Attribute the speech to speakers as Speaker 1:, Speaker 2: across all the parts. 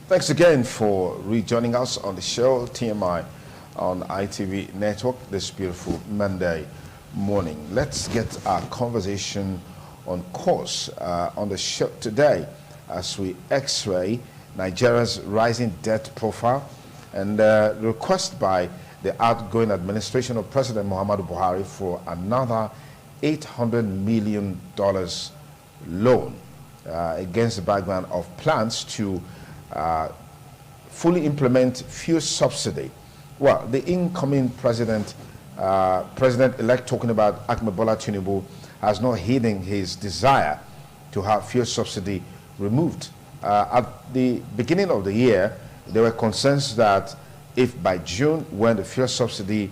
Speaker 1: Thanks again for rejoining us on the show, TMI on ITV Network, this beautiful Monday morning. Let's get our conversation on course on the show today as we x-ray Nigeria's rising debt profile and request by the outgoing administration of President Muhammadu Buhari for another $800 million loan against the background of plans to fully implement fuel subsidy. Well, the incoming president-elect talking about Ahmed Bola Tinubu has not hidden his desire to have fuel subsidy removed. At the beginning of the year, there were concerns that if by June, when the fuel subsidy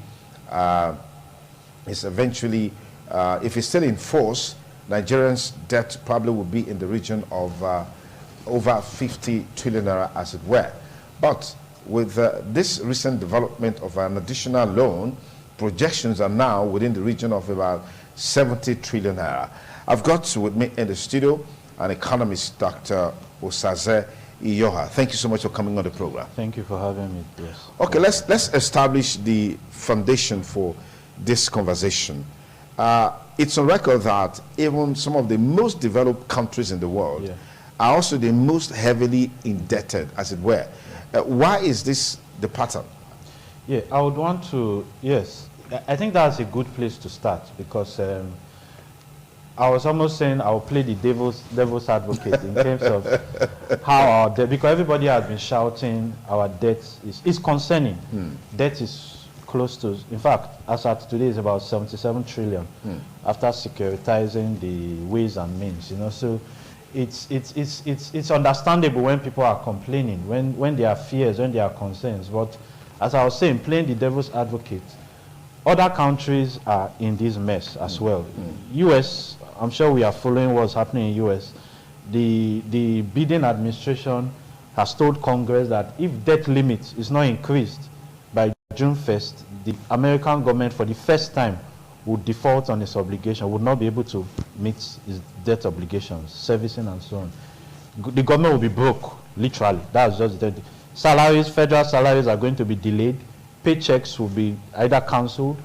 Speaker 1: is eventually, if it's still in force, Nigerians' debt probably will be in the region of over 50 trillion naira, as it were. But with this recent development of an additional loan, projections are now within the region of about 70 trillion naira. I've got with me in the studio an economist, Dr. Osaze Iyoha. Thank you so much for coming on the program.
Speaker 2: Thank you for having me. Yes.
Speaker 1: Okay, let's establish the foundation for this conversation. It's on record that even some of the most developed countries in the world are also the most heavily indebted, as it were. Why is this the pattern?
Speaker 2: Yeah, I would want to, yes, I think that's a good place to start because I was almost saying I'll play the devil's advocate in terms of how our debt, because everybody has been shouting our debt is concerning. Debt is close to, in fact, as at today, is about 77 trillion after securitizing the ways and means, you know. So it's understandable when people are complaining, when there are fears, when there are concerns. But as I was saying, playing the devil's advocate, other countries are in this mess as well. US, I'm sure we are following what's happening in US. The Biden administration has told Congress that if debt limit is not increased by June 1st, the American government for the first time would default on its obligation, would not be able to meet its debt obligations, servicing and so on. The government will be broke, literally. That's just the salaries, federal salaries are going to be delayed. Paychecks will be either cancelled,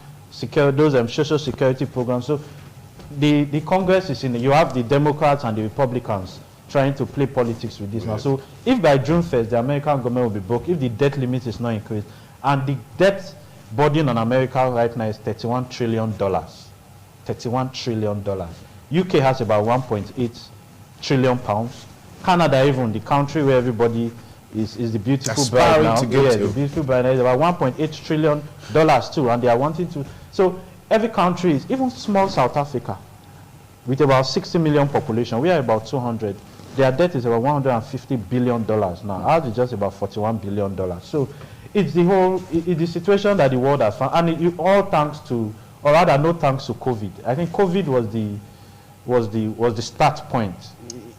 Speaker 2: those social security programs. So the Congress is in, you have the Democrats and the Republicans trying to play politics with this now. So if by June 1st, the American government will be broke, if the debt limit is not increased, and the debt burden on America right now is $31 trillion. $31 trillion. UK has about 1.8 trillion pounds. Canada, even the country where everybody is the beautiful bride now. The beautiful bride is about 1.8 trillion dollars too, and they are wanting to. So every country is, even small South Africa, with about 60 million population, we are about 200. Their debt is about $150 billion now. Ours is just about $41 billion. So it's the whole, it's the situation that the world has found, and it all thanks to, or rather, no thanks to COVID. I think COVID was the start point.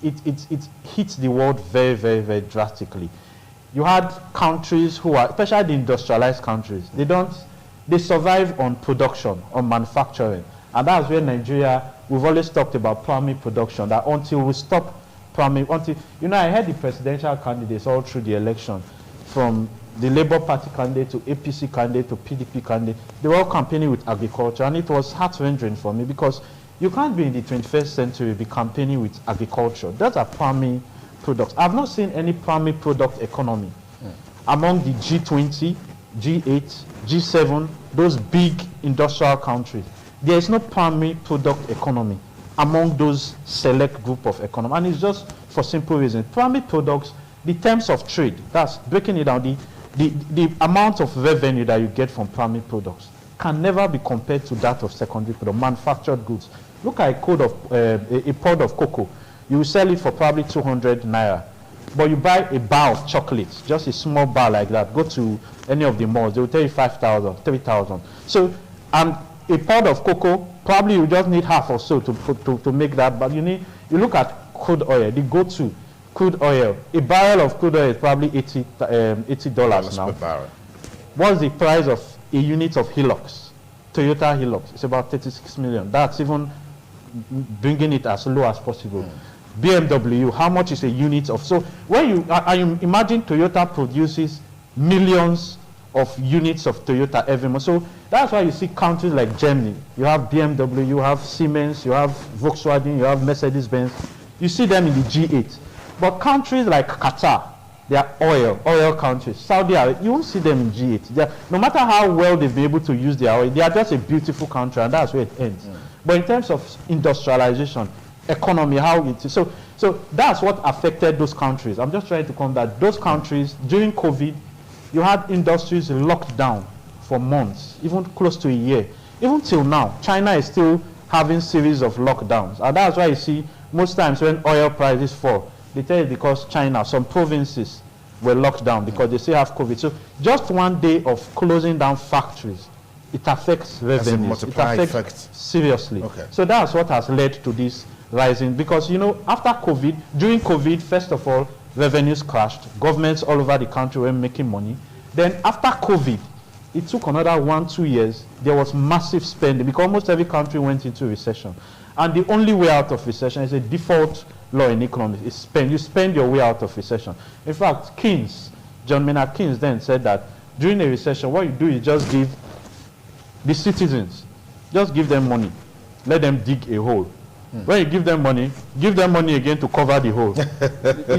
Speaker 2: It hit the world very, very, very drastically. You had countries who are, especially the industrialized countries, they survive on production, on manufacturing, and that's where Nigeria. We've always talked about primary production. That until we stop primary, I had the presidential candidates all through the election, from the Labour Party candidate to APC candidate to PDP candidate, they were all campaigning with agriculture, and it was heart-rending for me because you can't be in the 21st century be campaigning with agriculture. Those are primary products. I've not seen any primary product economy among the G20, G8, G7, those big industrial countries. There is no primary product economy among those select group of economy, and it's just for simple reasons. Primary products, the terms of trade, that's breaking it down, the amount of revenue that you get from primary products can never be compared to that of secondary product, manufactured goods. Look at a pod of cocoa. You sell it for probably 200 naira. But you buy a bar of chocolates, just a small bar like that, go to any of the malls, they will tell you 5,000, 3,000. So, and a pod of cocoa, probably you just need half or so to make that, but you look at crude oil, the go-to crude oil. A barrel of crude oil is probably $80 now. Per barrel. What's the price of a unit of Hilux? Toyota Hilux. It's about 36 million. That's even bringing it as low as possible. BMW, how much is a unit of, so when you imagine Toyota produces millions of units of Toyota every month. So that's why you see countries like Germany, you have BMW, you have Siemens, you have Volkswagen, you have Mercedes-Benz, you see them in the G8. But countries like Qatar, they are oil countries. Saudi Arabia, you won't see them in G8. No matter how well they've been able to use their oil, they are just a beautiful country, and that's where it ends. But in terms of industrialization, economy, how it is, so that's what affected those countries. I'm just trying to come back. Those countries, during COVID, you had industries locked down for months, even close to a year. Even till now, China is still having series of lockdowns. And that's why you see most times when oil prices fall, they tell you because China, some provinces were locked down because they still have COVID. So just one day of closing down factories, it affects revenues. It affects seriously.
Speaker 1: Okay.
Speaker 2: So that's what has led to this rising. Because, you know, after COVID, during COVID, first of all, revenues crashed. Governments all over the country were making money. Then after COVID, it took another 1-2 years. There was massive spending because almost every country went into recession. And the only way out of recession is a default law in economics. Is spend. You spend your way out of recession. In fact, John Maynard Keynes then said that during a recession, what you do is just give the citizens, just give them money. Let them dig a hole. When you give them money again to cover the hole.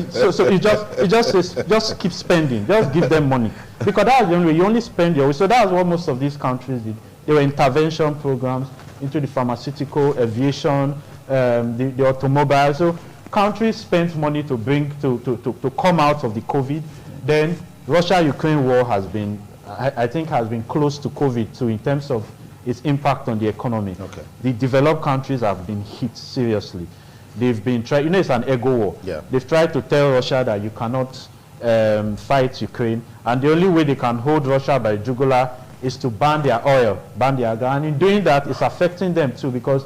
Speaker 2: so it just says, just keep spending, just give them money. Because that's the only way, you only spend your way. So that's what most of these countries did. There were intervention programs into the pharmaceutical, aviation, the automobile. So countries spent money to to come out of the COVID. Then Russia-Ukraine war has been, I think, has been close to COVID too in terms of its impact on the economy.
Speaker 1: Okay.
Speaker 2: The developed countries have been hit seriously. They've been trying, you know, it's an ego war.
Speaker 1: Yeah.
Speaker 2: They've tried to tell Russia that you cannot fight Ukraine, and the only way they can hold Russia by jugular is to ban their oil, ban their gas. And in doing that, it's affecting them too because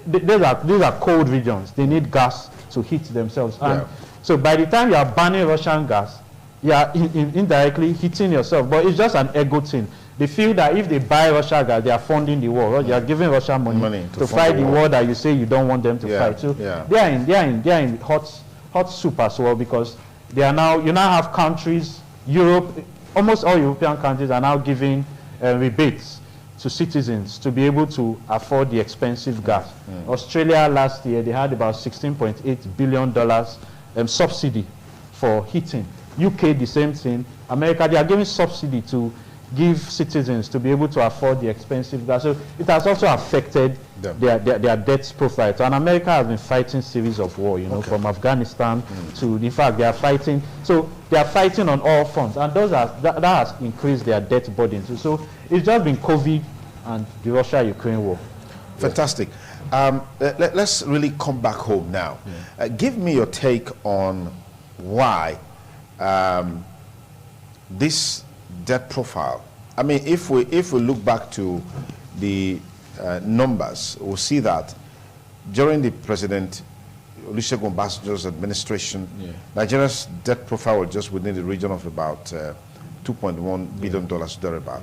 Speaker 2: these are cold regions. They need gas to heat themselves. And so by the time you are banning Russian gas, you are indirectly hitting yourself. But it's just an ego thing. They feel that if they buy Russia gas, they are funding the war. Right? You are giving Russia money to fight the war that you say you don't want them to fight. So they are in hot soup as well because they are now, you now have countries, Europe, almost all European countries are now giving rebates to citizens to be able to afford the expensive gas. Australia last year, they had about $16.8 billion subsidy for heating. UK, the same thing. America, they are giving subsidy to give citizens to be able to afford the expensive gas. So it has also affected their debt profile. And America has been fighting series of war, you know, from Afghanistan to, in fact, they are fighting. So they are fighting on all fronts, and that has increased their debt burden. So it's just been COVID and the Russia-Ukraine war.
Speaker 1: Fantastic. Let's really come back home now. Give me your take on why this debt profile. I mean, if we look back to the numbers, we'll see that during the President Olusegun Obasanjo's administration, Nigeria's debt profile was just within the region of about $2.1 billion thereabout.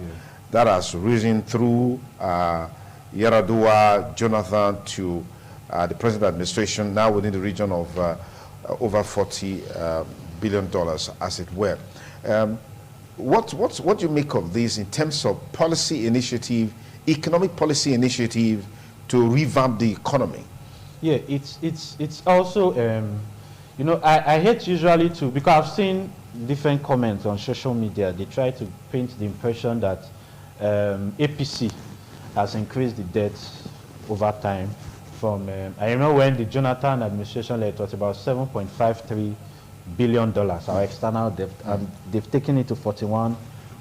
Speaker 1: That has risen through Yaradua, Jonathan, to the present administration, now within the region of over $40 billion, as it were. What do you make of this in terms of policy initiative, economic policy initiative to revamp the economy?
Speaker 2: Yeah, it's also, you know, I hate usually to, because I've seen different comments on social media. They try to paint the impression that APC has increased the debt over time. From I remember when the Jonathan administration led, it was about $7.53 billion, our external debt, and they've taken it to about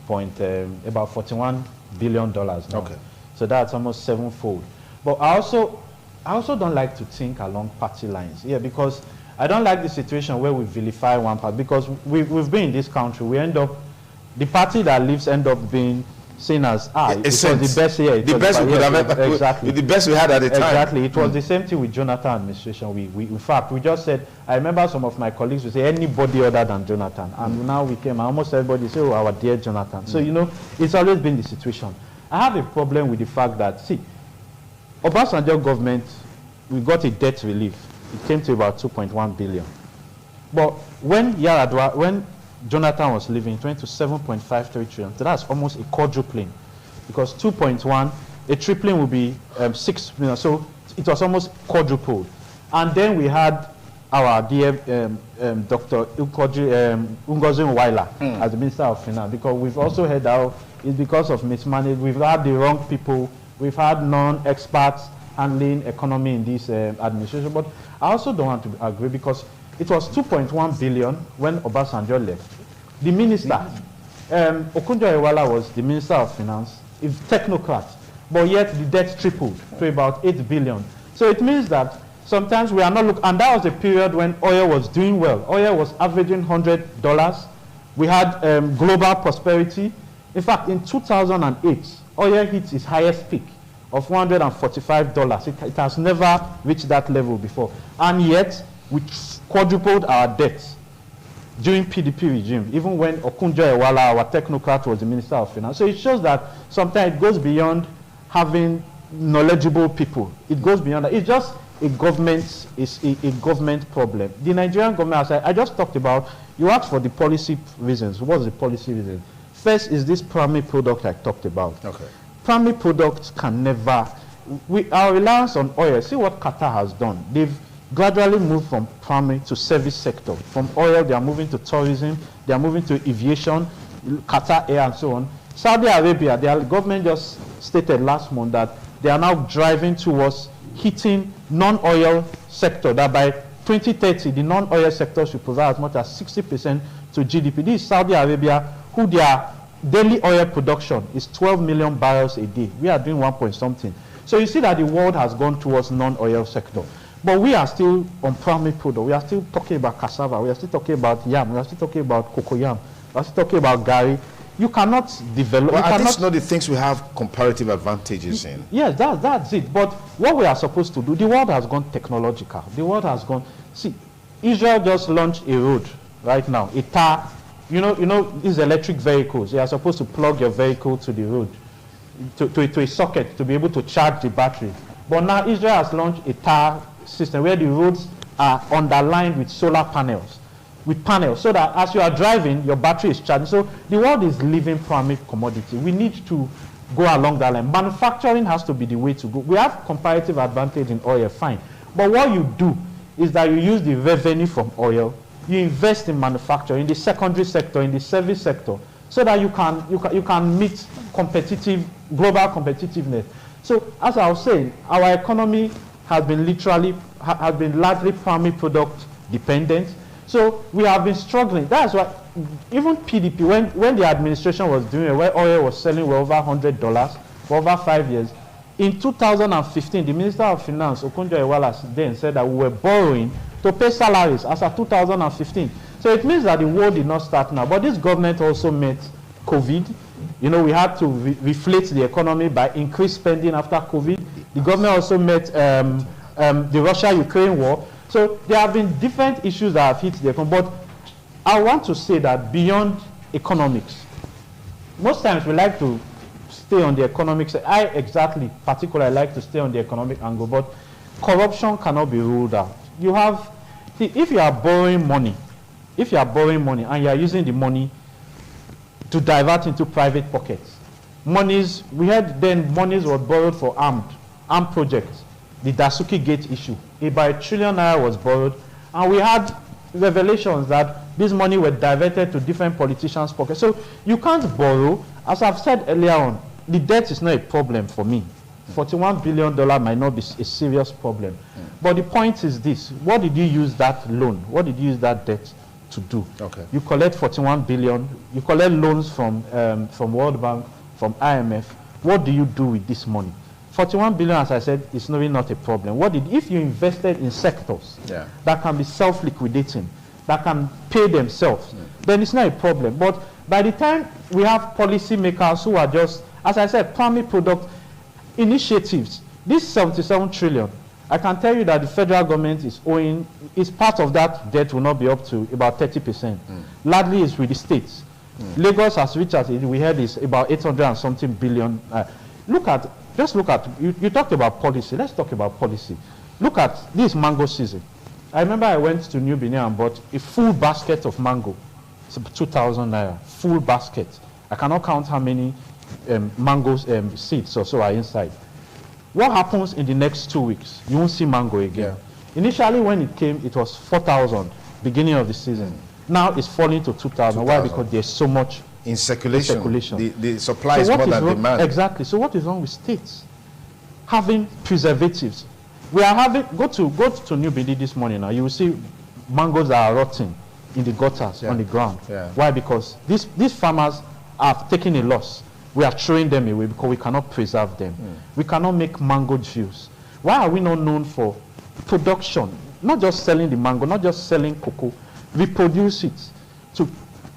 Speaker 2: $41 billion now. Okay. So that's almost sevenfold. But I also don't like to think along party lines. Yeah, because I don't like the situation where we vilify one party, because we've been in this country, we end up, the party that leaves end up being seen as it was the best year.
Speaker 1: The best we could have ever, exactly. The best we had at the time.
Speaker 2: Exactly. It was the same thing with Jonathan administration. We in fact, we just said, I remember some of my colleagues would say anybody other than Jonathan. And now we came, almost everybody say, oh, our dear Jonathan. So, you know, it's always been the situation. I have a problem with the fact that, see, Obasanjo government, we got a debt relief. it came to about 2.1 billion. But when when Jonathan was leaving, it went to 7.53 trillion. So that's almost a quadrupling, because 2.1, a tripling would be 6 billion. So it was almost quadrupled. And then we had our dear Dr. Ngozi Nwila as the Minister of Finance, because we've also heard how it's because of mismanagement. We've had the wrong people. We've had non-experts handling economy in this administration. But I also don't want to agree, because it was 2.1 billion when Obasanjo left. The minister, Okunjo-Iweala, was the Minister of Finance, a technocrat, but yet the debt tripled to about 8 billion. So it means that sometimes we are not looking, and that was a period when oil was doing well. Oil was averaging $100. We had global prosperity. In fact, in 2008, oil hit its highest peak of $145. It has never reached that level before. And yet, we quadrupled our debts during PDP regime, even when Okunjo-Iweala, our technocrat, was the Minister of Finance. So it shows that sometimes it goes beyond having knowledgeable people. It goes beyond that. It's just a government problem. The Nigerian government, as I just talked about, you asked for the policy reasons. What's the policy reason? First is this primary product I talked about. Okay. Primary products can never, our reliance on oil, see what Qatar has done. They've gradually moved from primary to service sector. From oil, they are moving to tourism, they are moving to aviation, Qatar Air, and so on. Saudi Arabia, their government just stated last month that they are now driving towards hitting non-oil sector, that by 2030, the non-oil sector should provide as much as 60% to GDP. This is Saudi Arabia, who their daily oil production is 12 million barrels a day. We are doing 1 point something. So you see that the world has gone towards non-oil sector. But we are still on primary product. We are still talking about cassava. We are still talking about yam. We are still talking about cocoyam. We are still talking about gari. You cannot develop.
Speaker 1: Well, are these not the things we have comparative advantages in?
Speaker 2: Yes, that's it. But what we are supposed to do, the world has gone technological. The world has gone. See, Israel just launched a road right now. A tar. You know these electric vehicles. You are supposed to plug your vehicle to the road, to a socket to be able to charge the battery. But now Israel has launched a tar system where the roads are underlined with solar panels, so that as you are driving, your battery is charging. So the world is living primary commodity. We need to go along that line. Manufacturing has to be the way to go. We have comparative advantage in oil, fine. But what you do is that you use the revenue from oil, you invest in manufacturing, in the secondary sector, in the service sector, so that you can meet global competitiveness. So as I was saying, our economy has been largely primary product dependent. So we have been struggling. That's why even PDP, when the administration was doing it, where oil was selling for over $100 for over 5 years, in 2015, the Minister of Finance, Okunjo-Iweala, then said that we were borrowing to pay salaries as of 2015. So it means that the war did not start now. But this government also met COVID. You know, we had to reflate the economy by increased spending after COVID. The government also met the Russia-Ukraine war. So there have been different issues that have hit the economy. But I want to say that beyond economics, most times we like to stay on the economics. Particularly like to stay on the economic angle, but corruption cannot be ruled out. If you are borrowing money and you are using the money to divert into private pockets, monies were borrowed for armed projects. The Dasuki Gate issue, about $1 trillion was borrowed, and we had revelations that this money were diverted to different politicians' pockets. So you can't borrow. As I've said earlier on, the debt is not a problem for me. $41 billion might not be a serious problem. But the point is this: what did you use that loan? What did you use that debt to do? Okay. You collect 41 billion. You collect loans from World Bank, from IMF. What do you do with this money? 41 billion, as I said, is really not a problem. If you invested in sectors that can be self-liquidating, that can pay themselves, then it's not a problem. But by the time we have policymakers who are just, as I said, primary product initiatives, this 77 trillion, I can tell you that the federal government is part of that debt will not be up to about 30%. Largely is with the states. Lagos, as rich as we heard, is about 800 and something billion. Just look at, you talked about policy. Let's talk about policy. Look at this mango season. I remember I went to New Benin and bought a full basket of mango. It's 2,000 naira, full basket. I cannot count how many mangoes seeds or so are inside. What happens in the next 2 weeks? You won't see mango again. Yeah. Initially, when it came, it was 4,000 beginning of the season. Now it's falling to 2,000. Why? Because there's so much
Speaker 1: in circulation. The supply is more than demand.
Speaker 2: Exactly. So what is wrong with states having preservatives? We are having go to New Benin this morning now. You will see mangoes that are rotting in the gutters on the ground. Yeah. Why? Because these farmers have taken a loss. We are throwing them away because we cannot preserve them. We cannot make mango juice. Why are we not known for production? Not just selling the mango, not just selling cocoa. We produce it to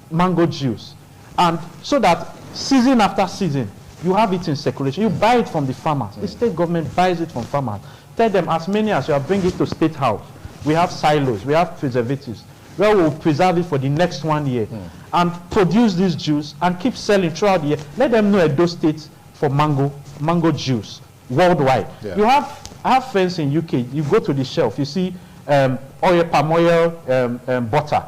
Speaker 2: mango juice. And so that season after season, you have it in circulation. You buy it from the farmers. The state government buys it from farmers. Tell them, as many as you are bringing it to State House. We have silos, we have preservatives, where we will preserve it for the next 1 year and produce this juice and keep selling throughout the year. Let them know Edo State for mango juice worldwide. Yeah. I have friends in UK. You go to the shelf, you see palm oil butter,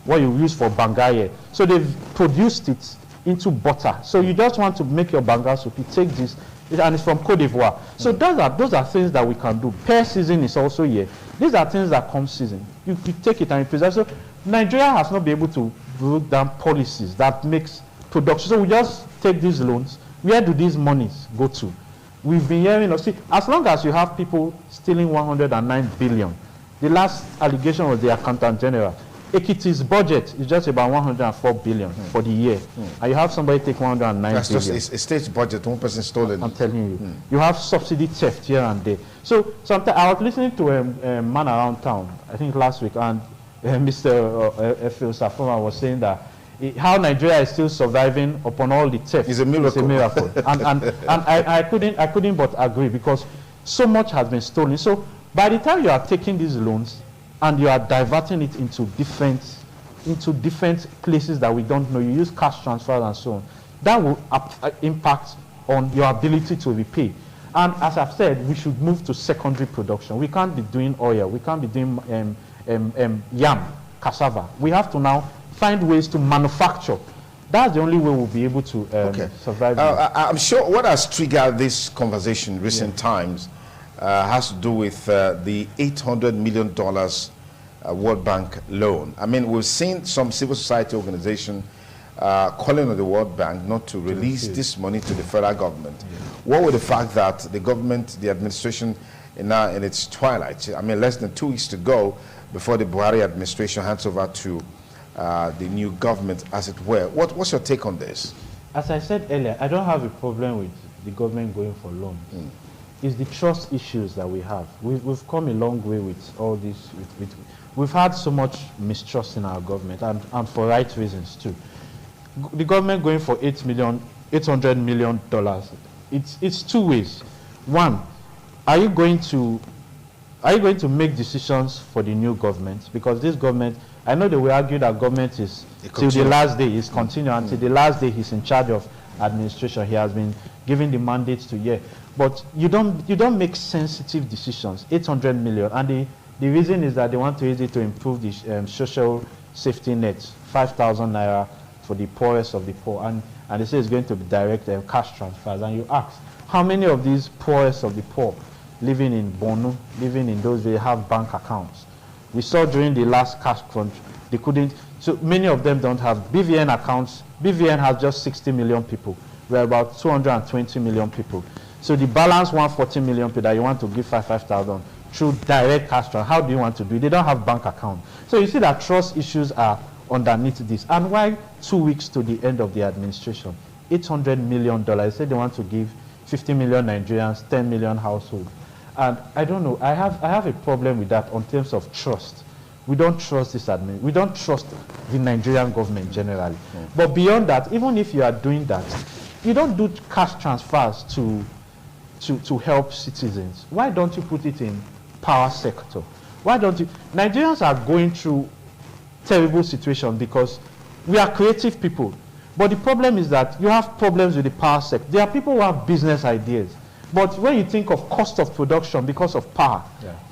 Speaker 2: what you use for bangaye. So they've produced it into butter. So you just want to make your banga soup, you take this, and it's from Cote d'Ivoire. So those are things that we can do. Pear season is also here. These are things that come season. You take it and you preserve. So Nigeria has not been able to break down policies that makes production. So we just take these loans. Where do these monies go to? We've been hearing, see, as long as you have people stealing 109 billion, the last allegation was the Accountant General. Ekiti's budget is just about 104 billion for the year. And you have somebody take 109 billion.
Speaker 1: That's just a state budget, one person stole it.
Speaker 2: I'm telling you. You have subsidy theft here and there. So sometimes I was listening to a man around town, I think last week, and Mr. Efil Safoma was saying that how Nigeria is still surviving upon all the theft.
Speaker 1: It's a miracle.
Speaker 2: It's a miracle. and I couldn't but agree, because so much has been stolen. So by the time you are taking these loans, and you are diverting it into different places that we don't know. You use cash transfers and so on. That will impact on your ability to repay. And as I've said, we should move to secondary production. We can't be doing oil. We can't be doing yam, cassava. We have to now find ways to manufacture. That's the only way we'll be able to survive.
Speaker 1: I'm sure what has triggered this conversation in recent times has to do with the $800 million World Bank loan. I mean, we've seen some civil society organization calling on the World Bank not to release this money to the federal government. What with the fact that the government, the administration, now in its twilight, I mean, less than 2 weeks to go before the Buhari administration hands over to the new government, as it were. What's your take on this?
Speaker 2: As I said earlier, I don't have a problem with the government going for loans. It's the trust issues that we have. We've come a long way with all this. We've had so much mistrust in our government, and for right reasons too. The government going for $800 million. It's two ways. One, are you going to make decisions for the new government? Because this government, I know they will argue that government is till the last day is continuing until the last day he's in charge of administration. He has been given the mandates to but you don't make sensitive decisions. 800 million, and the reason is that they want to use it to improve the social safety nets, 5,000 naira for the poorest of the poor, and they say it's going to be direct cash transfers. And you ask, how many of these poorest of the poor living in Borno, living in those, they have bank accounts? We saw during the last cash crunch, they couldn't. So many of them don't have BVN accounts. BVN has just 60 million people. We're about 220 million people. So the balance 140 million people that you want to give 5,000 through direct cash transfer, how do you want to do it? They don't have bank account. So you see that trust issues are underneath this. And why 2 weeks to the end of the administration? $800 million. They say they want to give 50 million Nigerians, 10 million households. And I don't know, I have a problem with that on terms of trust. We don't trust this administration. We don't trust the Nigerian government generally. But beyond that, even if you are doing that, you don't do cash transfers to help citizens. Why don't you put it in power sector? Why don't you? Nigerians are going through terrible situation because we are creative people. But the problem is that you have problems with the power sector. There are people who have business ideas. But when you think of cost of production because of power,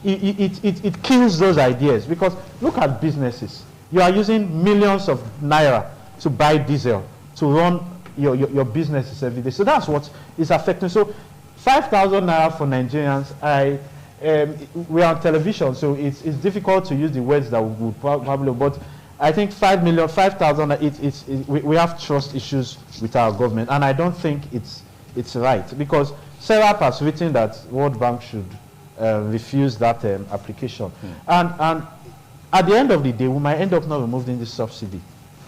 Speaker 2: it kills those ideas. Because look at businesses. You are using millions of naira to buy diesel to run your businesses every day. So that's what is affecting. So 5,000 naira for Nigerians, we are on television, so it's difficult to use the words that we would probably, but I think 5,000, we have trust issues with our government, and I don't think it's right, because Serap has written that World Bank should refuse that application. And at the end of the day, we might end up not removing this subsidy.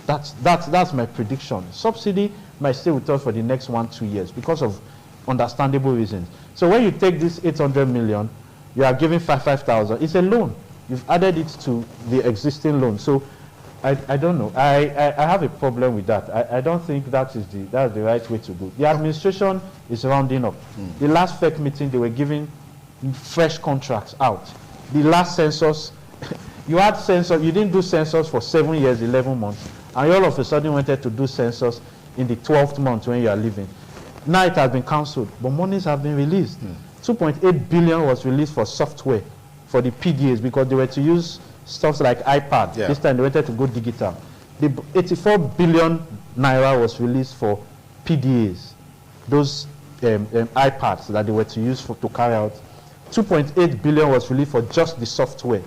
Speaker 2: That's my prediction. Subsidy might stay with us for the next 1-2 years because of understandable reasons. So when you take this 800 million, you are giving 5,000. It's a loan. You've added it to the existing loan. So I don't know. I have a problem with that. I don't think that's the right way to go. The administration is rounding up. The last FEC meeting, they were giving fresh contracts out. The last census, you didn't do census for 7 years, 11 months, and you all of a sudden wanted to do census in the 12th month when you are leaving. Now it has been cancelled, but monies have been released. 2.8 billion was released for software for the PDAs because they were to use stuff like iPad. This time they wanted to go digital. The 84 billion naira was released for PDAs, those iPads that they were to use to carry out. 2.8 billion was released for just the software.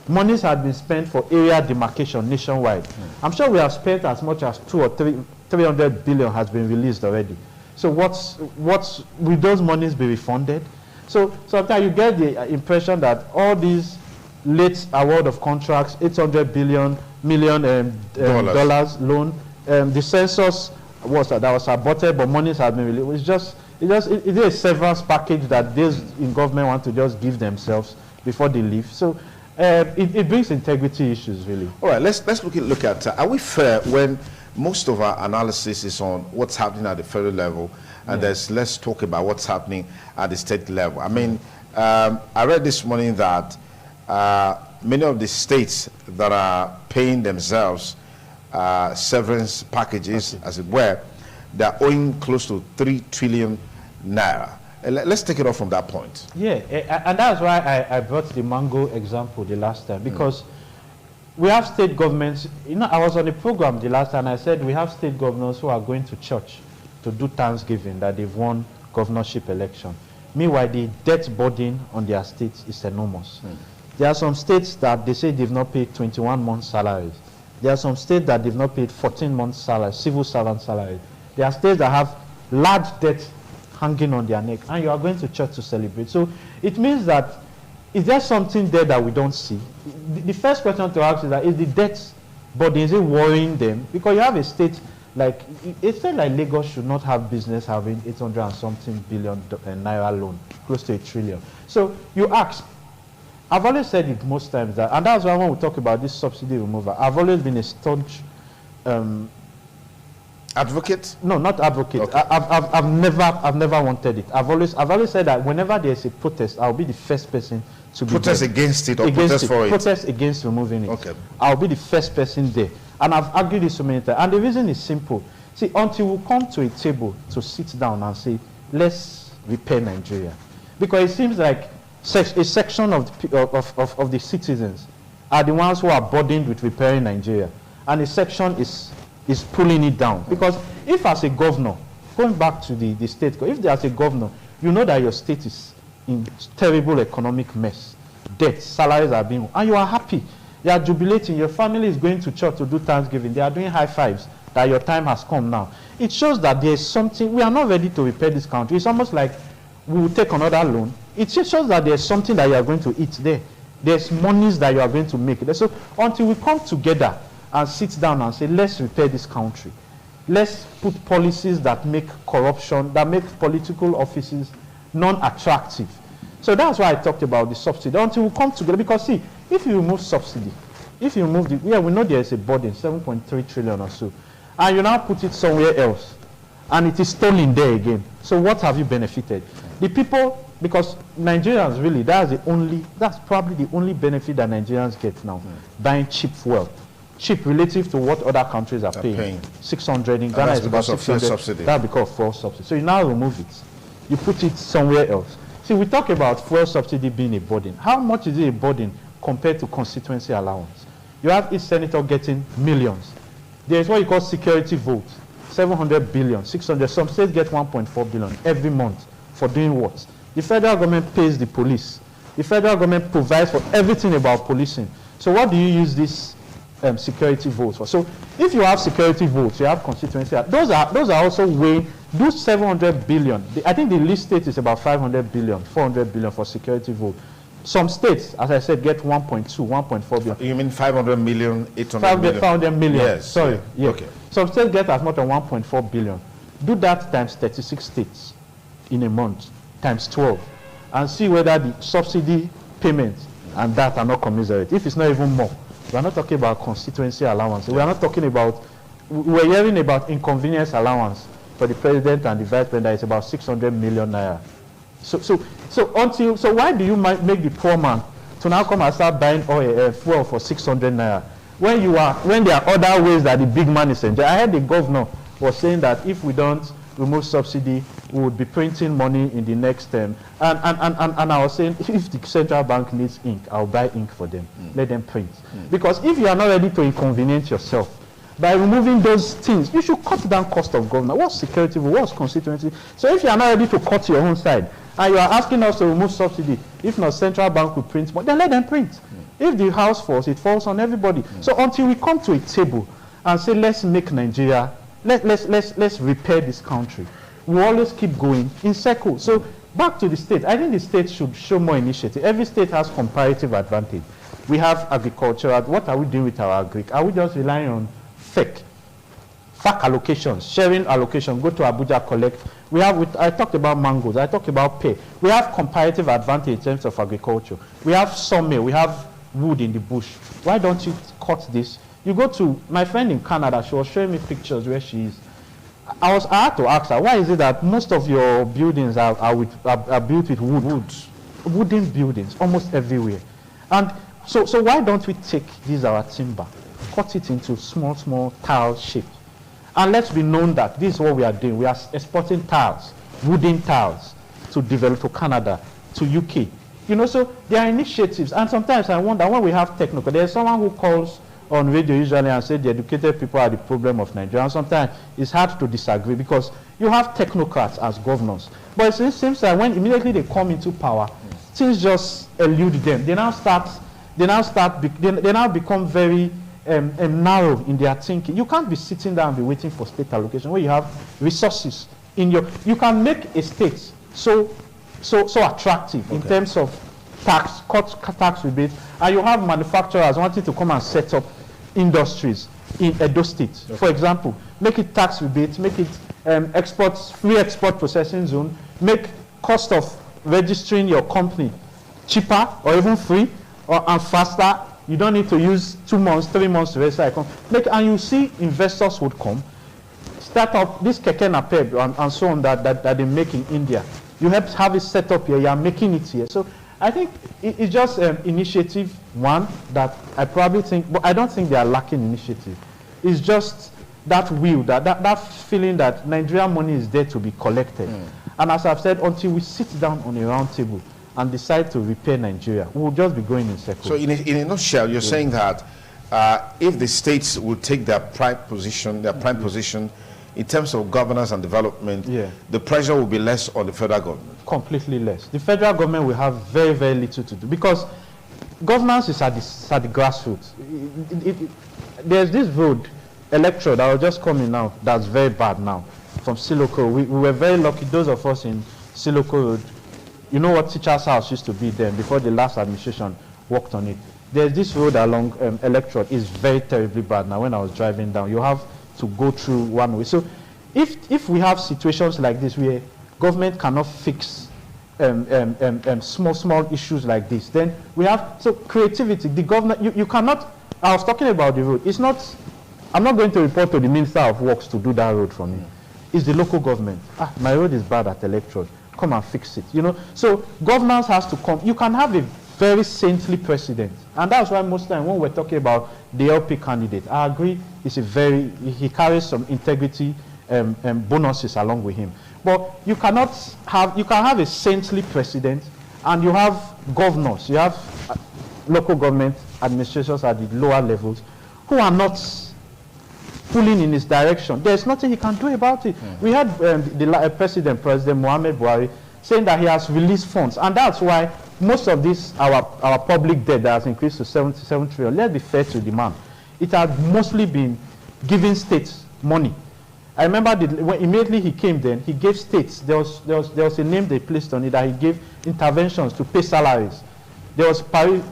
Speaker 2: Monies had been spent for area demarcation nationwide. I'm sure we have spent as much as 300 billion has been released already. So will those monies be refunded? So sometimes you get the impression that all these late award of contracts, 800 million dollars loan, the census that was aborted, but monies have been released. It is a severance package that these in government want to just give themselves before they leave. So it brings integrity issues, really. All
Speaker 1: right, let's look at are we fair when most of our analysis is on what's happening at the federal level, and let's talk about what's happening at the state level. I mean, I read this morning that many of the states that are paying themselves severance packages, as it were, they're owing close to 3 trillion naira. Let's take it off from that point.
Speaker 2: Yeah, and that's why I brought the mango example the last time, because we have state governments. You know, I was on a program the last time, and I said we have state governors who are going to church to do Thanksgiving that they've won governorship election. Meanwhile, the debt burden on their states is enormous. There are some states that they say they've not paid 21 months salaries. There are some states that they've not paid 14 months salary, civil servant salary. There are states that have large debts hanging on their neck, and you are going to church to celebrate. So it means that, is there something there that we don't see? The first question to ask is that, is the debt burden, is it worrying them? Because you have a state like Lagos should not have business having 800 and something billion naira loan, close to 1 trillion. So you ask, I've always said it most times that, and that's why when we talk about this subsidy removal, I've always been a staunch
Speaker 1: advocate?
Speaker 2: No, not advocate. Okay. I've never wanted it. I've always said that whenever there's a protest, I'll be the first person to be
Speaker 1: protest
Speaker 2: there.
Speaker 1: Against it or protest for it.
Speaker 2: Protest against removing it.
Speaker 1: Okay.
Speaker 2: I'll be the first person there, and I've argued this so many times. And the reason is simple. See, until we come to a table to sit down and say, let's repair Nigeria, because it seems like a section of the citizens are the ones who are burdened with repairing Nigeria, and a section is pulling it down. Because if as a governor, going back to the state, if there's a governor, you know that your state is in terrible economic mess, debt, salaries are being, and you are happy, you are jubilating, your family is going to church to do Thanksgiving, they are doing high fives, that your time has come now. It shows that there is something, we are not ready to repair this country. It's almost like we will take another loan. It just shows that there's something that you are going to eat there. There's monies that you are going to make. So until we come together and sit down and say, let's repair this country. Let's put policies that make corruption, that make political offices non-attractive. So that's why I talked about the subsidy. Until we come together, because see, if you remove subsidy, if you remove the, we know there is a burden, 7.3 trillion or so, and you now put it somewhere else, and it is stolen there again. So what have you benefited? The people, because Nigerians really, that's probably the only benefit that Nigerians get now, buying cheap fuel. Cheap relative to what other countries are paying. 600 in Ghana is about 600. That's because of fuel subsidy. So you now remove it. you put it somewhere else. See, we talk about fuel subsidy being a burden. How much is it a burden compared to constituency allowance? You have each senator getting millions. There is what you call security votes, 700 billion, 600. Some states get 1.4 billion every month for doing what? The federal government pays the police. The federal government provides for everything about policing. So what do you use this security votes for? So if you have security votes, you have constituency. Those are also weighing. Those 700 billion. I think the least state is about 500 billion, 400 billion for security vote. Some states, as I said, get 1.2, 1.4 billion.
Speaker 1: You mean 500 million, 800 million?
Speaker 2: 500 million.
Speaker 1: Yes.
Speaker 2: Sorry. Yeah.
Speaker 1: Okay.
Speaker 2: Some states get as much as 1.4 billion. Do that times 36 states in a month, times 12, and see whether the subsidy payments and that are not commensurate. If it's not even more, we are not talking about constituency allowance. We are not talking about, we're hearing about inconvenience allowance for the president and the vice president. It's about 600 million naira. So why do you make the poor man to now come and start buying oil, fuel for 600 naira when there are other ways that the big man is enjoying? I heard the governor was saying that if we don't remove subsidy, we would be printing money in the next term. And I was saying, if the central bank needs ink, I'll buy ink for them. Let them print. Because if you are not ready to inconvenience yourself, by removing those things, you should cut down cost of government. What's security? What's constituency? So if you are not ready to cut your own side, and you are asking us to remove subsidy, if not central bank will print more, then let them print. If the house falls, it falls on everybody. So until we come to a table and say, let's make Nigeria, let's repair this country, we always keep going in circles. So back to the state. I think the state should show more initiative. Every state has comparative advantage. We have agriculture. What are we doing with our agric? Are we just relying on FAC allocations, sharing allocation, go to Abuja, collect? I talked about mangoes, I talked about pay. We have comparative advantage in terms of agriculture. We have sawmill, we have wood in the bush. Why don't you cut this? You go to my friend in Canada, she was showing me pictures where she is. I had to ask her, why is it that most of your buildings are built with wood? Wooden buildings, almost everywhere. And so why don't we take our timber, cut it into small tile shape? And let's be known that this is what we are doing. We are exporting tiles, wooden tiles, to Canada, to UK. So there are initiatives. And sometimes I wonder, when we have technical, there's someone who calls on radio usually and says the educated people are the problem of Nigeria. And sometimes it's hard to disagree because you have technocrats as governors. But it seems that when immediately they come into power, things just elude them. They now become very narrow in their thinking. You can't be sitting down and be waiting for state allocation where you have resources in you can make a state so attractive in terms of tax rebates, and you have manufacturers wanting to come and set up industries in Edo State. For example, make it tax rebates, make it free export processing zone, make cost of registering your company cheaper or even free and faster. You don't need to use 2 months, 3 months to register a company. And you see investors would come, start up this keke napep and so on that they make in India. You have it set up here, you are making it here. So I think it's just initiative one that I probably think, but I don't think they are lacking initiative. It's just that will, that feeling that Nigerian money is there to be collected. And as I've said, until we sit down on a round table and decide to repair Nigeria, we'll just be going in circles.
Speaker 1: So in a nutshell, you're saying that if the states will take their prime position in terms of governance and development, the pressure will be less on the federal government.
Speaker 2: Completely less. The federal government will have very, very little to do because governance is at the grassroots. There's this road, Electrode, that was just coming now, that's very bad now, from Siloko. We were very lucky, those of us in Siloko Road. You know what Teacher's House used to be then, before the last administration worked on it. There's this road along Electrode, is very terribly bad now. When I was driving down, you have to go through one way. So if we have situations like this where government cannot fix small issues like this, then we have, so creativity, the government, you cannot, I was talking about the road, it's not, I'm not going to report to the Minister of Works to do that road for me. It's the local government. My road is bad at Electrode, come and fix it, So governance has to come. You can have a very saintly president, and that's why most time when we're talking about the LP candidate, I agree, he carries some integrity bonuses along with him. But you can have a saintly president, and you have governors, you have local government administrators at the lower levels who are not pulling in his direction. There's nothing he can do about it. We had President Muhammad Buhari saying that he has released funds, and that's why most of this, our public debt that has increased to 77 trillion, let's be fair to the man, it had mostly been giving states money. I remember when immediately he came then, he gave states, there was a name they placed on it, that he gave interventions to pay salaries. There was Paris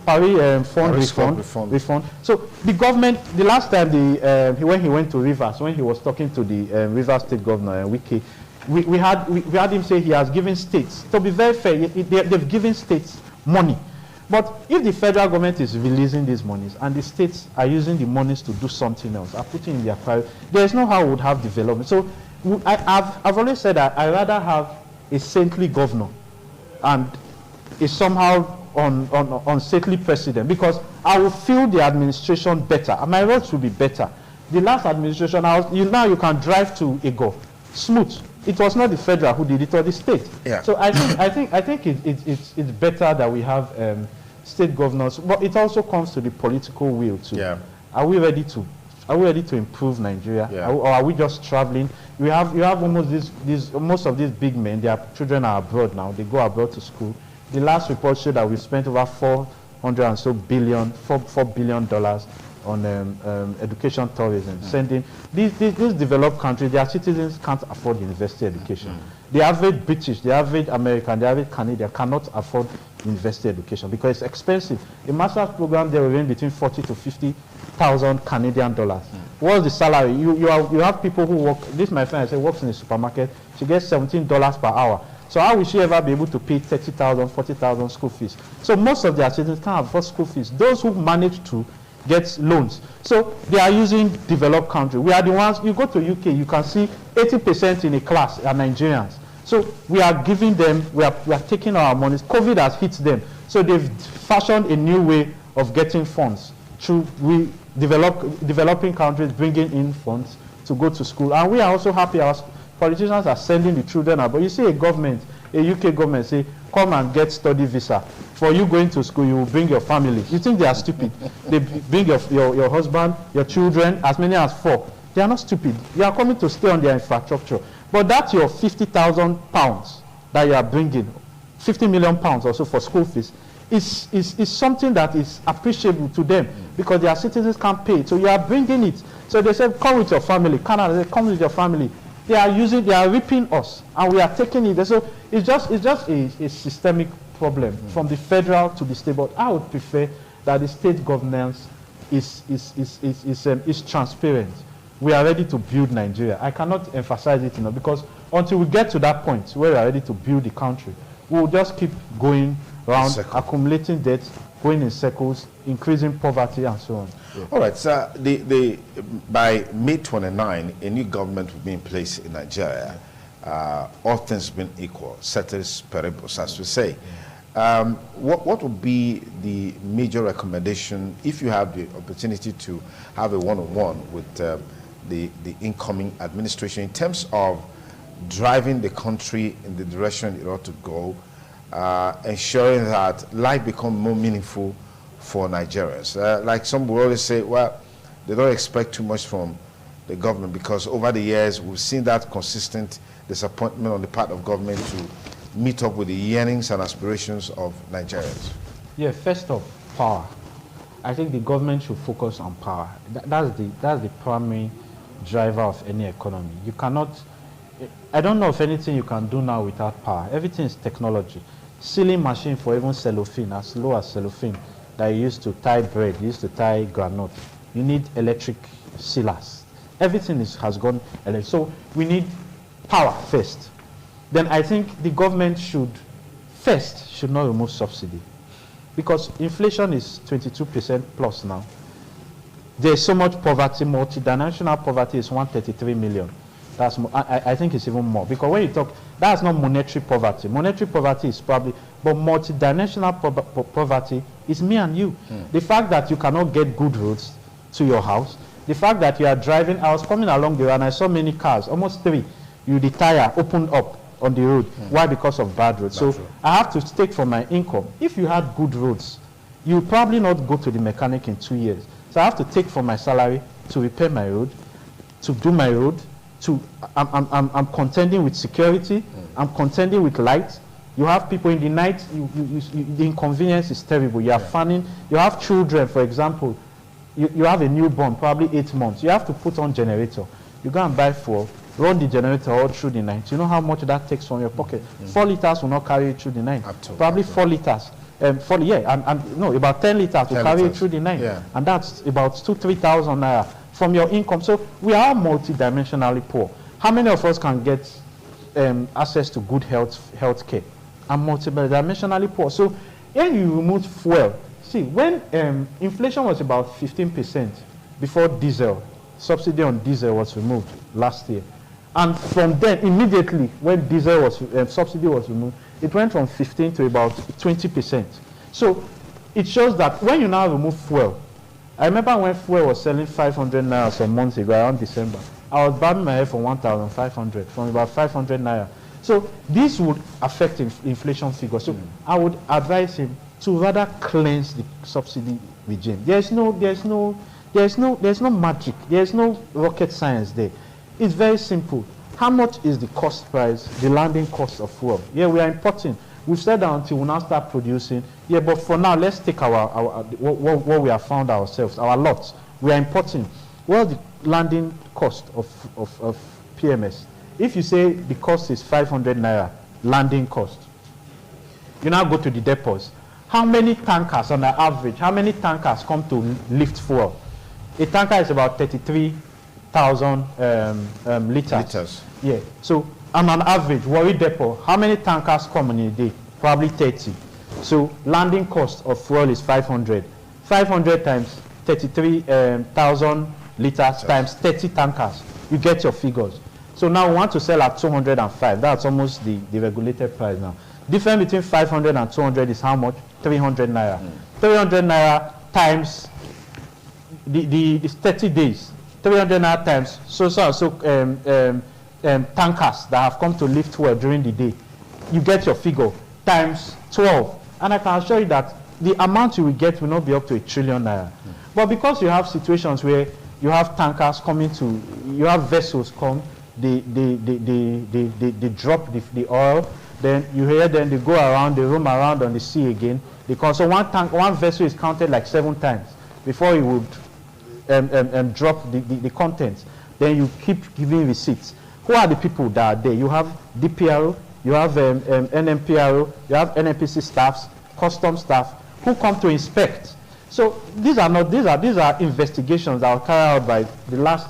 Speaker 2: refund. So the government, the last time when he went to Rivers, when he was talking to the Rivers State Governor, Wike, we had him say he has given states, to be very fair, they've given states money. But if the federal government is releasing these monies and the states are using the monies to do something else, are putting in their priority, there's no how we would have development. So I've always said that I'd rather have a saintly governor and a somehow unsaintly president, because I will feel the administration better and my roads will be better. The last administration, now you can drive to Ego smooth. It was not the federal who did it, or the state. Yeah. So I think it's better that we have state governors, but it also comes to the political will too. Yeah. Are we ready to improve Nigeria? Yeah. Or are we just traveling? You have almost most of these big men, their children are abroad now. They go abroad to school. The last report showed that we spent over $4 billion on education tourism, sending these developed countries, their citizens can't afford university education. The average British, the average American, the average Canadian cannot afford university education because it's expensive. A master's program there will range between 40 to 50,000 Canadian dollars. What's the salary? You have people who work. This my friend I said works in a supermarket. She gets $17 per hour. So how will she ever be able to pay 30,000, 40,000 school fees? So most of their citizens can't afford school fees. Those who manage to get loans. So they are using developed countries. We are the ones, you go to UK, you can see 80% in a class are Nigerians. So we are giving them, we are taking our money. COVID has hit them. So they've fashioned a new way of getting funds through developing countries bringing in funds to go to school. And we are also happy our politicians are sending the children out. But you see a UK government say, come and get study visa. For you going to school, you will bring your family. You think they are stupid? They bring your husband, your children, as many as 4. They are not stupid. You are coming to stay on their infrastructure. But that's your £50,000 that you are bringing, £50 million also for school fees, is something that is appreciable to them because their citizens can't pay it. So you are bringing it. So they said, come with your family. Canada said, come with your family. They are ripping us, and we are taking it. So it's just a systemic problem from the federal to the state. But I would prefer that the state governance is transparent. We are ready to build Nigeria. I cannot emphasize it enough because until we get to that point where we are ready to build the country, we will just keep going around, accumulating debt, going in circles, increasing poverty, and so on. Yeah.
Speaker 1: All right, so by May 29, a new government will be in place in Nigeria. All things being equal, ceteris paribus, as we say. What would be the major recommendation if you have the opportunity to have a one-on-one with the incoming administration in terms of driving the country in the direction it ought to go, ensuring that life becomes more meaningful for Nigerians? Like some will always say, well, they don't expect too much from the government because over the years we've seen that consistent disappointment on the part of government to meet up with the yearnings and aspirations of Nigerians.
Speaker 2: Yeah, first off, power. I think the government should focus on power. That's the primary driver of any economy. You cannot, I don't know of anything you can do now without power. Everything is technology. Sealing machine for even cellophane, as low as cellophane, that you used to tie bread, you used to tie granite. You need electric sealers. Everything has gone electric. So we need power first. Then I think the government should not remove subsidy. Because inflation is 22% plus now. There's so much poverty, multidimensional poverty is 133 million. That's more, I think it's even more. Because when you talk, that's not monetary poverty. Monetary poverty is probably, but multidimensional poverty is me and you. The fact that you cannot get good roads to your house, the fact that you are driving, I was coming along there and I saw many cars, almost 3. The tire opened up. on the road. Why? Because of bad roads. So I have to take from my income. If you had good roads, you probably not go to the mechanic in 2 years. So I have to take from my salary to repair my road, to do my road. I'm contending with security. I'm contending with lights. You have people in the night. The inconvenience is terrible. You are fanning. You have children, for example. You have a newborn, probably 8 months. You have to put on generator. You go and buy fuel, run the generator all through the night. You know how much that takes from your pocket? 4 liters will not carry you through the night. Probably 4 liters. No, about 10 liters will carry you through the night. And that's about 2,000–3,000 naira from your income. So we are multidimensionally poor. How many of us can get access to good health care? I'm multidimensionally poor. So when you remove fuel, see, when inflation was about 15% before diesel, subsidy on diesel was removed last year. And from then, immediately, when diesel was, subsidy was removed, it went from 15 to about 20%. So it shows that when you now remove fuel, I remember when fuel was selling 500 naira some months ago, around December, I was buying my hair for 1,500, from about 500 naira. So this would affect inflation figures. So I would advise him to rather cleanse the subsidy regime. There's no magic. There's no rocket science there. It's very simple. How much is the cost price, the landing cost of fuel? Yeah, we are importing. We've said that until we now start producing. Yeah, but for now, let's take what we have found ourselves, our lots. We are importing. Well, the landing cost of PMS. If you say the cost is 500 naira, landing cost, you now go to the depots. How many tankers on the average, how many tankers come to lift fuel? A tanker is about 33,000 liters. Yeah. So on an average, Warri depot, how many tankers come in a day? Probably 30. So landing cost of fuel is 500. 500 times 33,000 liters times 30 tankers. You get your figures. So now we want to sell at 205. That's almost the regulated price now. Difference between 500 and 200 is how much? 300 naira. 300 naira times the 30 days. 300 naira times tankers that have come to lift fuel during the day. You get your figure times 12. And I can assure you that the amount you will get will not be up to 1 trillion naira. But because you have situations where you have tankers coming to, you have vessels come, they drop the oil, then you hear them, they go around, they roam around on the sea again. Because so one vessel is counted like 7 times before it would drop the contents. Then you keep giving receipts. Who are the people that are there? You have DPRO, you have NMPRO, you have NNPC staffs, custom staff who come to inspect. So these are investigations that were carried out by the last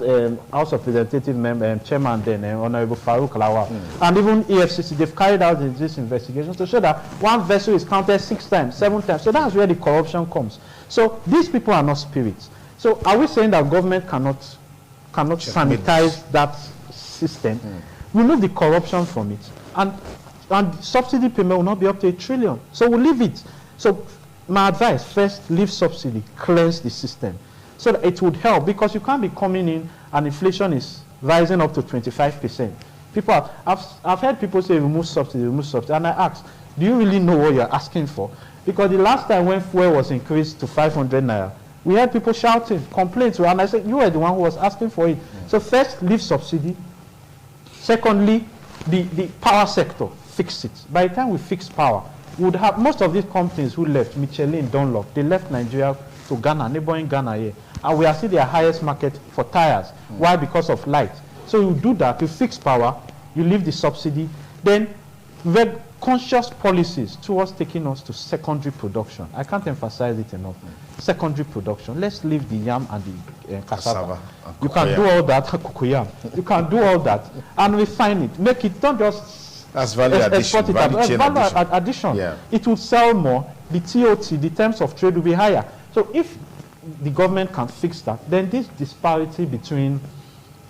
Speaker 2: House of Representative member, chairman then, Honorable Farouk Lawal, and even EFCC. They've carried out these investigations to show that one vessel is counted 6 times, 7 times. So that's where the corruption comes. So these people are not spirits. So are we saying that government cannot sanitize that system, remove the corruption from it, and subsidy payment will not be up to 1 trillion. So we'll leave it. So my advice, first, leave subsidy, cleanse the system, so that it would help, because you can't be coming in and inflation is rising up to 25%. People, I've heard people say remove subsidy, and I ask, do you really know what you're asking for? Because the last time when fuel was increased to 500 naira, we had people shouting, complaints, and I said, you were the one who was asking for it. So first, leave subsidy. Secondly, the power sector, fix it. By the time we fix power, we would have most of these companies who left, Michelin, Dunlop, they left Nigeria to Ghana, neighboring Ghana here. And we are still their highest market for tires. Why? Because of light. So you do that, you fix power, you leave the subsidy, then very conscious policies towards taking us to secondary production. I can't emphasize it enough. Secondary production. Let's leave the yam and the cassava. You can do all that, cocoyam. You can do all that and refine it. Make it, don't just
Speaker 1: that's value addition.
Speaker 2: Value addition. Yeah. It will sell more. The TOT, the terms of trade will be higher. So if the government can fix that, then this disparity between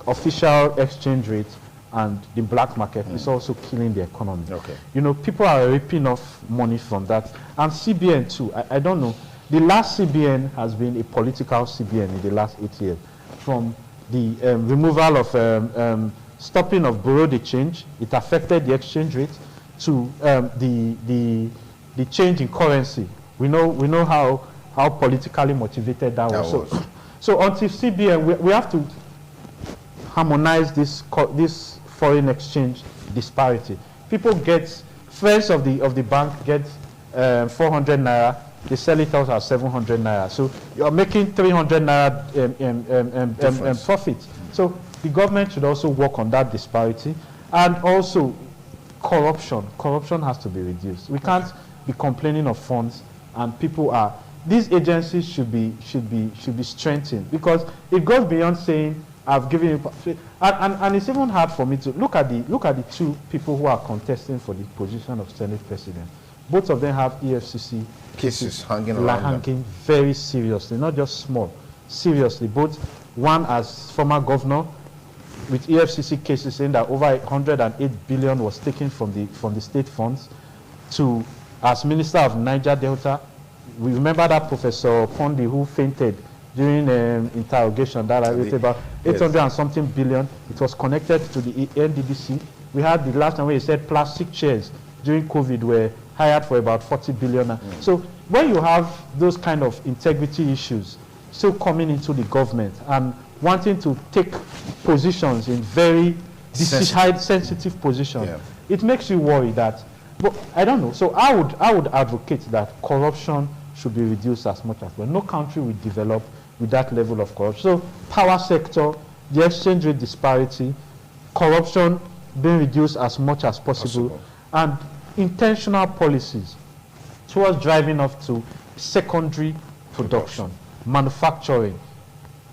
Speaker 2: official exchange rates and the black market is also killing the economy. Okay. You know, people are ripping off money from that. And CBN too, I don't know. The last CBN has been a political CBN in the last 8 years. From the removal of stopping of bureau de change, it affected the exchange rate, to the change in currency. We know how politically motivated that was. So until CBN, we have to harmonize this foreign exchange disparity. People get, friends of the bank get 400 naira, they sell it out at 700 naira. So you're making 300 naira profit. So the government should also work on that disparity. And also corruption. Corruption has to be reduced. We can't be complaining of funds, and people are, these agencies should be strengthened, because it goes beyond saying I've given you, and it's even hard for me to look at the two people who are contesting for the position of Senate President. Both of them have EFCC
Speaker 1: cases hanging around them.
Speaker 2: Very seriously, not just small, seriously. Both, one as former governor with EFCC cases saying that over 108 billion was taken from the state funds, to as Minister of Niger Delta. We remember that Professor Pondi who fainted during interrogation, that I read about 800 and something billion. It was connected to the NDDC. We had the last time where he said plastic chairs during COVID were hired for about 40 billion. So when you have those kind of integrity issues still coming into the government and wanting to take positions in very sensitive positions, it makes you worry that, but I don't know. So I would advocate that corruption should be reduced as much as possible. No country will develop with that level of corruption. So power sector, the exchange rate disparity, corruption being reduced as much as possible. And intentional policies towards driving off to secondary production, manufacturing,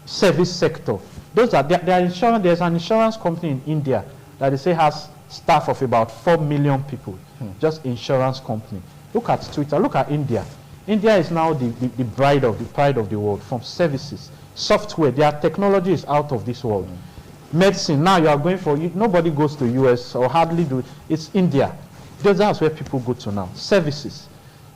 Speaker 2: service sector. Those are insurance. There's an insurance company in India that they say has staff of about 4 million people. Just insurance company. Look at Twitter. Look at India. India is now the pride of the world from services, software. Their technology is out of this world. Medicine. Now you are going for, nobody goes to US or hardly do it. It's India. That's where people go to now. Services.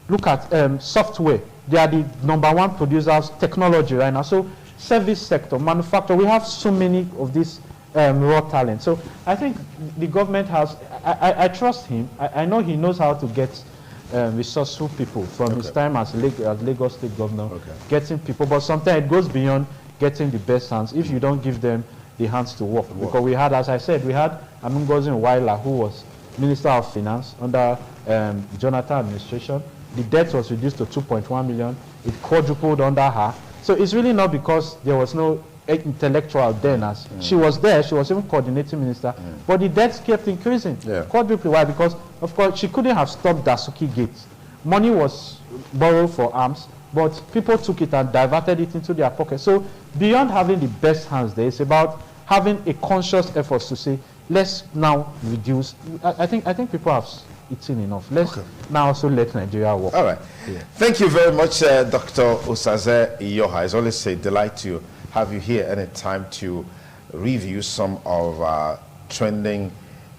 Speaker 2: Look at software. They are the #1 producers technology right now. So service sector, manufacture. We have so many of these raw talent. So I think the government has, I trust him. I know he knows how to get resourceful people from his time as Lagos State Governor, getting people. But sometimes it goes beyond getting the best hands if you don't give them the hands to work. Because we had, as I said, we had Ngozi Iweala, who was Minister of Finance under Jonathan administration. The debt was reduced to 2.1 million. It quadrupled under her. So it's really not because there was no intellectual then, as she was there, she was even coordinating minister, but the debts kept increasing. Quadruple. Why? Because of course she couldn't have stopped Dasuki Gates. Money was borrowed for arms, but people took it and diverted it into their pocket. So beyond having the best hands there, it's about having a conscious effort to say, let's now reduce. I think people have eaten enough. Let's now also let Nigeria work.
Speaker 1: All right. Thank you very much, Dr. Osaze Iyoha. It's always a delight to have you here anytime to review some of trending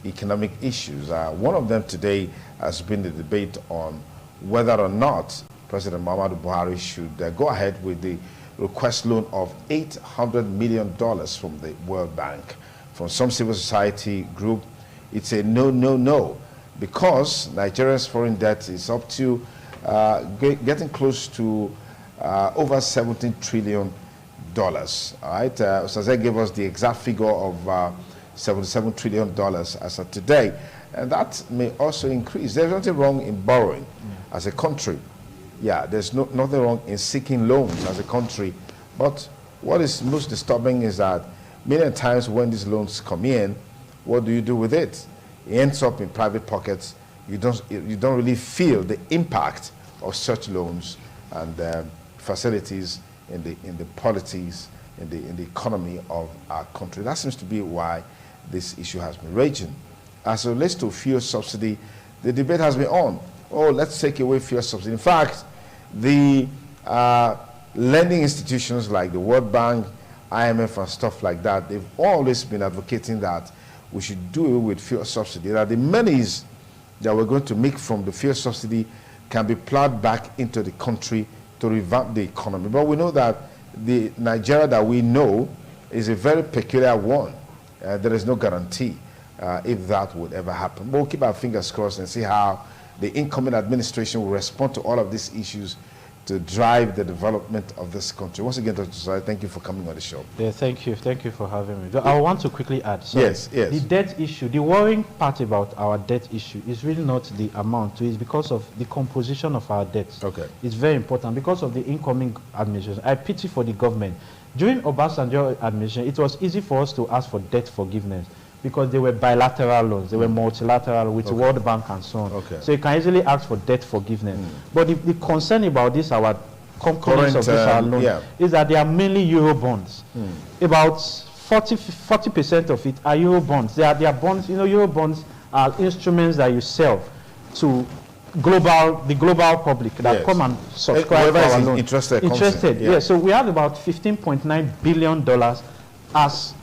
Speaker 1: economic issues. One of them today has been the debate on whether or not President Muhammadu Buhari should go ahead with the request loan of $800 million from the World Bank. From some civil society group, it's a no, no, no, because Nigeria's foreign debt is up to getting close to over $17 trillion. All right, Osaze gave us the exact figure of $77 trillion as of today, and that may also increase. There's nothing wrong in borrowing as a country. Yeah, there's nothing wrong in seeking loans as a country, but what is most disturbing is that many times when these loans come in, what do you do with it? It ends up in private pockets. You don't really feel the impact of such loans and facilities in the polities, in the economy of our country. That seems to be why this issue has been raging. As it relates to fuel subsidy, the debate has been on. Oh, let's take away fuel subsidy. In fact, the lending institutions like the World Bank, IMF and stuff like that, they've always been advocating that we should do it with fuel subsidy, that the monies that we're going to make from the fuel subsidy can be plowed back into the country to revamp the economy. But we know that the Nigeria that we know is a very peculiar one. there is no guarantee if that would ever happen. We'll keep our fingers crossed and see how the incoming administration will respond to all of these issues to drive the development of this country. Once again, Dr. Sosai, thank you for coming on the show.
Speaker 2: Yeah, thank you. Thank you for having me. I want to quickly add,
Speaker 1: yes.
Speaker 2: The debt issue, the worrying part about our debt issue is really not the amount, it's because of the composition of our debts.
Speaker 1: Okay.
Speaker 2: It's very important because of the incoming administration. I pity for the government. During Obasanjo administration, it was easy for us to ask for debt forgiveness because they were bilateral loans, they were multilateral with the World Bank and so on.
Speaker 1: Okay.
Speaker 2: So you can easily ask for debt forgiveness. But the concern about this, our components of this our loan, is that they are mainly Euro bonds. About 40% of it are Euro bonds. They are bonds, Euro bonds are instruments that you sell to the global public that come and subscribe to our loan. Interested,
Speaker 1: yeah.
Speaker 2: So we have about $15.9 billion as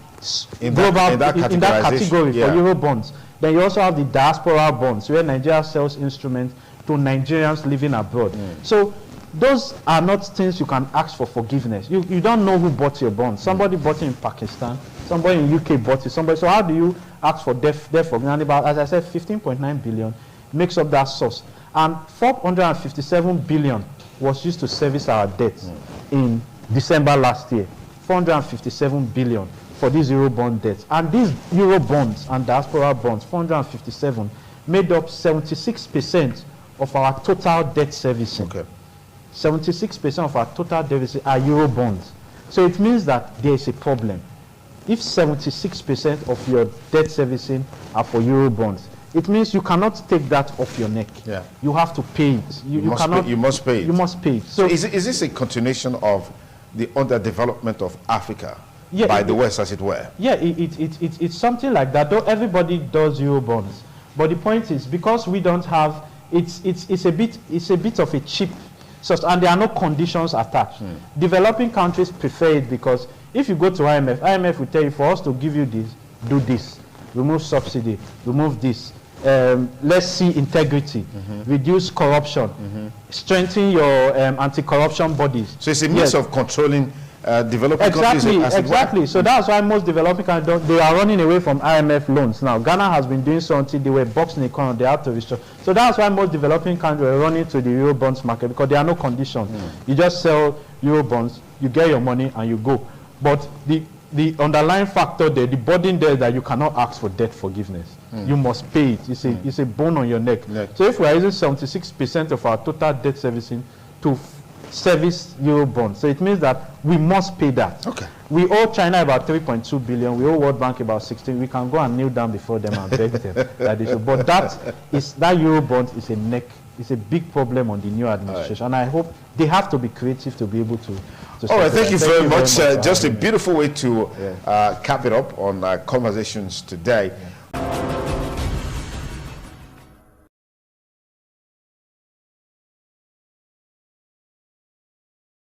Speaker 2: in that category for Euro bonds. Then you also have the diaspora bonds, where Nigeria sells instruments to Nigerians living abroad. So those are not things you can ask for forgiveness. You don't know who bought your bonds. Somebody bought it in Pakistan, somebody in UK bought it, so how do you ask for debt forgiveness? About, as I said, 15.9 billion makes up that source. And 457 billion was used to service our debts in December last year. 457 billion for these Euro bond debts. And these Euro bonds and diaspora bonds, 457, made up 76% of our total debt servicing. 76% of our total debt servicing are Euro bonds. So it means that there is a problem. If 76% of your debt servicing are for Euro bonds, it means you cannot take that off your neck. You have to pay it. You must pay it. You must pay it.
Speaker 1: So is this a continuation of the underdevelopment of Africa by the West, as it were?
Speaker 2: Yeah, it's something like that. Though everybody does Euro bonds, but the point is, because we don't have, it's a bit of a cheap source, and there are no conditions attached. Developing countries prefer it because if you go to IMF will tell you, for us to give you this, do this, remove subsidy, remove this. Let's see integrity, reduce corruption, strengthen your anti-corruption bodies.
Speaker 1: So it's a means of controlling developing countries.
Speaker 2: Exactly. So that's why most developing countries, they are running away from IMF loans now. Ghana has been doing something, they were boxing the economy, they have to restore. So that's why most developing countries are running to the Euro bonds market, because there are no conditions. You just sell Euro bonds, you get your money and you go. But the underlying factor there, the burden there, is that you cannot ask for debt forgiveness. You must pay it. It's a bone on your neck. So if we are using 76% of our total debt servicing to service Euro bonds, so it means that we must pay that. We owe China about 3.2 billion. We owe World Bank about 16. We can go and kneel down before them and beg them that they should. But that Euro bond is a neck. It's a big problem on the new administration, and I hope they have to be creative to be able to.
Speaker 1: All right, thank you very much. Just a beautiful way to cap it up on conversations today.